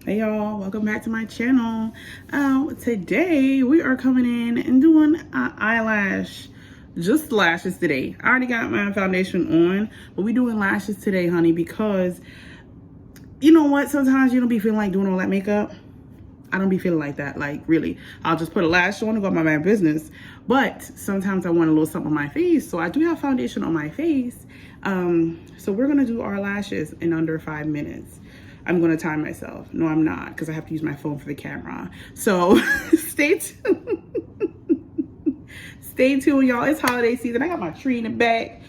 Hey y'all, welcome back to my channel. Today we are coming in and doing eyelash, just lashes today. I already got my foundation on, but we doing lashes today, honey, because you know what? Sometimes you don't be feeling like doing all that makeup. I don't be feeling like that, like really. I'll just put a lash on and go about my business. But sometimes I want a little something on my face, so I do have foundation on my face. So we're gonna do our lashes in under 5 minutes. I'm gonna time myself. No, I'm not, because I have to use my phone for the camera. So stay tuned. Stay tuned, y'all. It's holiday season. I got my tree in the back.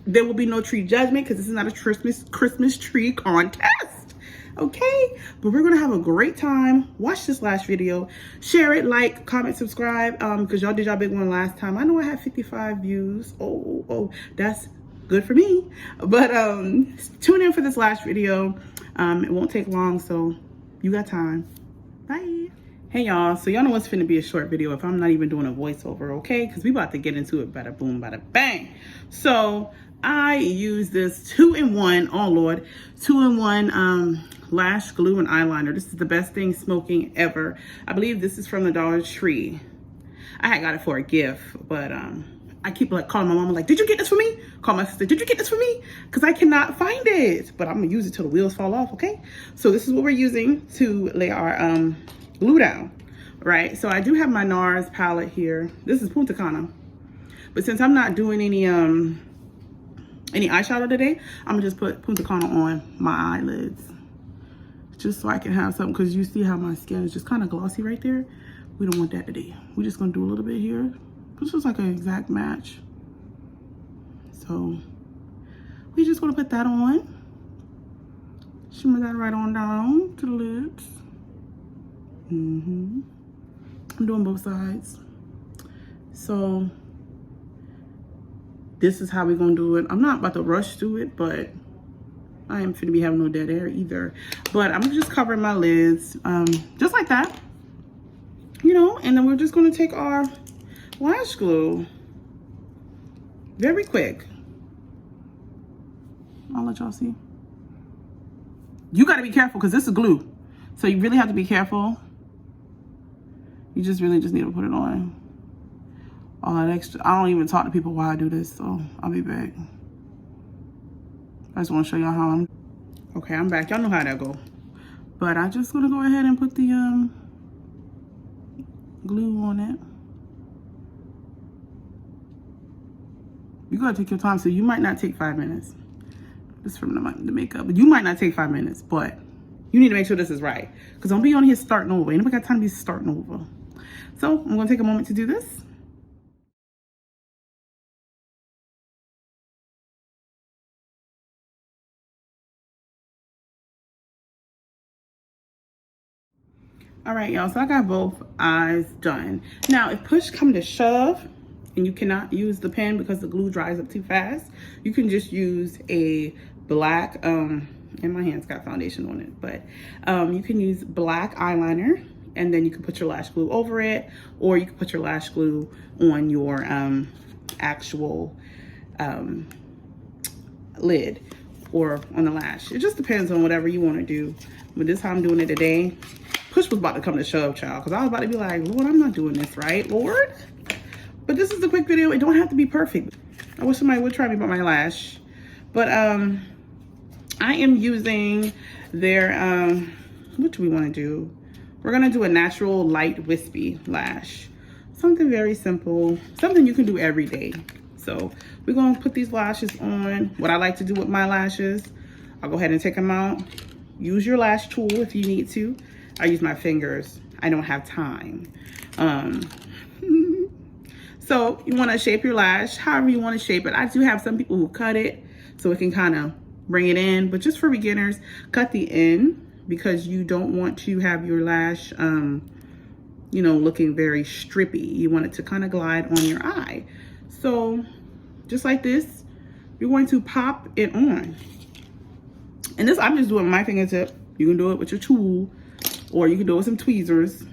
There will be no tree judgment because this is not a Christmas tree contest. Okay, but we're gonna have a great time. Watch this last video, share it, like, comment, subscribe, because y'all did y'all big one last time. I know I had 55 views. Oh, that's good for me. But tune in for this last video. It won't take long, so you got time. Bye. Hey y'all, so y'all know what's finna be a short video if I'm not even doing a voiceover, okay? Because we about to get into it, bada boom, bada bang. So I use this 2-in-1, oh Lord, 2-in-1 lash glue and eyeliner. This is the best thing smoking ever. I believe this is from the Dollar Tree. I had got it for a gift, but I keep like calling my mama like, did you get this for me? Call my sister, did you get this for me? Because I cannot find it, but I'm gonna use it till the wheels fall off, okay? So this is what we're using to lay our glue down, right? So I do have my Nars palette here. This is Punta Cana. But since I'm not doing any eyeshadow today, I'm gonna just put Punta Cana on my eyelids. Just so I can have something, because you see how my skin is just kind of glossy right there. We don't want that today. We're just gonna do a little bit here. This is like an exact match. So we just gonna put that on. Shimmer that right on down to the lips. I'm doing both sides. So this is how we're gonna do it. I'm not about to rush through it, but I ain't finna be having no dead air either. But I'm just covering my lids, just like that, you know. And then we're just gonna take our lash glue very quick. I'll let y'all see. You gotta be careful because this is glue, so you really have to be careful. You just really just need to put it on. All that extra. I don't even talk to people while I do this, so I'll be back. I just want to show y'all how I'm. Okay, I'm back. Y'all know how that go. But I just gonna go ahead and put the glue on it. You gotta take your time, so you might not take 5 minutes. This is from the makeup, but you might not take 5 minutes, but you need to make sure this is right. Because don't be on here starting over. Anybody got time to be starting over? So I'm gonna take a moment to do this. All right, y'all, so I got both eyes done. Now, if push come to shove and you cannot use the pen because the glue dries up too fast, you can just use a black, and my hand's got foundation on it, but you can use black eyeliner, and then you can put your lash glue over it, or you can put your lash glue on your actual lid or on the lash. It just depends on whatever you want to do. But this is how I'm doing it today. Push was about to come to shove, child, because I was about to be like, Lord, I'm not doing this right, Lord. But this is a quick video. It don't have to be perfect. I wish somebody would try me about my lash. But I am using their, what do we want to do? We're going to do a natural light wispy lash. Something very simple, something you can do every day. So we're going to put these lashes on. What I like to do with my lashes, I'll go ahead and take them out. Use your lash tool if you need to. I use my fingers. I don't have time. So you want to shape your lash however you want to shape it. I do have some people who cut it so it can kind of bring it in, but just for beginners, cut the end because you don't want to have your lash, you know, looking very strippy. You want it to kind of glide on your eye. So just like this, you're going to pop it on. And this, I'm just doing my fingertip. You can do it with your tool, or you can do it with some tweezers.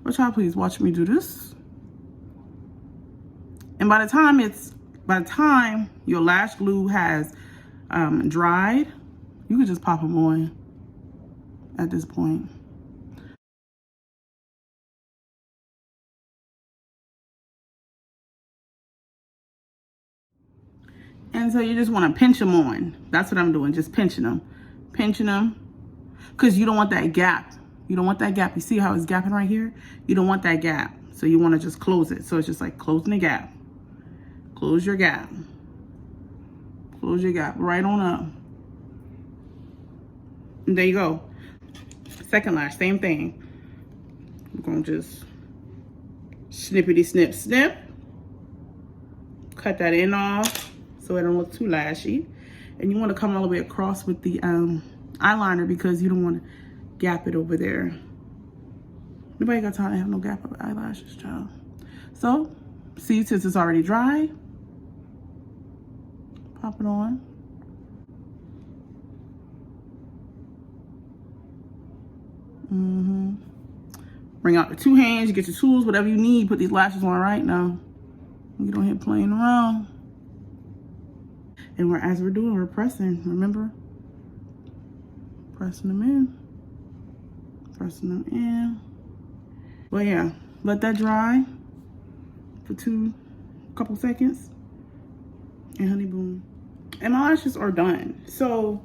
But y'all please watch me do this. And by the time your lash glue has dried, you can just pop them on. at this point. And so you just want to pinch them on. That's what I'm doing, just pinching them. Pinching them, because you don't want that gap. You don't want that gap. You see how it's gapping right here? You don't want that gap. So you want to just close it. So it's just like closing the gap. Close your gap. Close your gap right on up. And there you go. Second lash, same thing. We're going to just snippity snip snip. Cut that end off so it don't look too lashy. And you want to come all the way across with the eyeliner because you don't want to gap it over there. Nobody got time to have no gap of eyelashes, child. So, see, since it's already dry, pop it on. Bring out the two hands, you get your tools, whatever you need, put these lashes on right now. You don't hit playing around. And as we're doing, we're pressing, remember? Pressing them in. Pressing them in. Well, yeah, let that dry for a couple seconds. And honey, boom. And my lashes are done. So,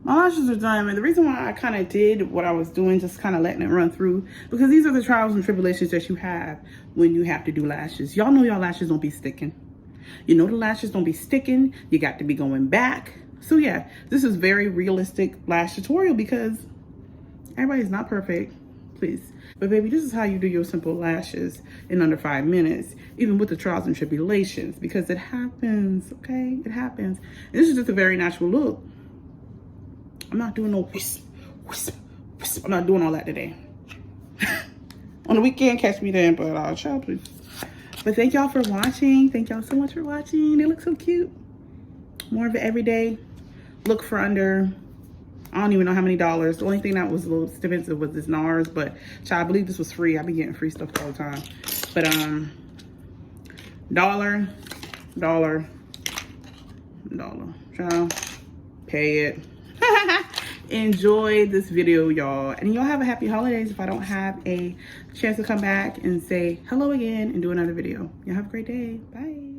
my lashes are done. And the reason why I kind of did what I was doing, just kind of letting it run through, because these are the trials and tribulations that you have when you have to do lashes. Y'all know y'all lashes don't be sticking. You know the lashes don't be sticking. You got to be going back. So yeah, this is very realistic lash tutorial because everybody's not perfect, please. But baby, this is how you do your simple lashes in under 5 minutes, even with the trials and tribulations, because it happens, okay? It happens. And this is just a very natural look. I'm not doing no wisp, wisp, wisp. I'm not doing all that today. On the weekend, catch me then, but I'll try, please. But thank y'all for watching. Thank y'all so much for watching. They look so cute. More of it every day. Look for under, I don't even know how many dollars. The only thing that was a little expensive was this Nars, but child, I believe this was free. I be getting free stuff all the time. But dollar. Child, pay it. Enjoy this video, y'all, and y'all have a happy holidays if I don't have a chance to come back and say hello again and do another video. Y'all have a great day. Bye.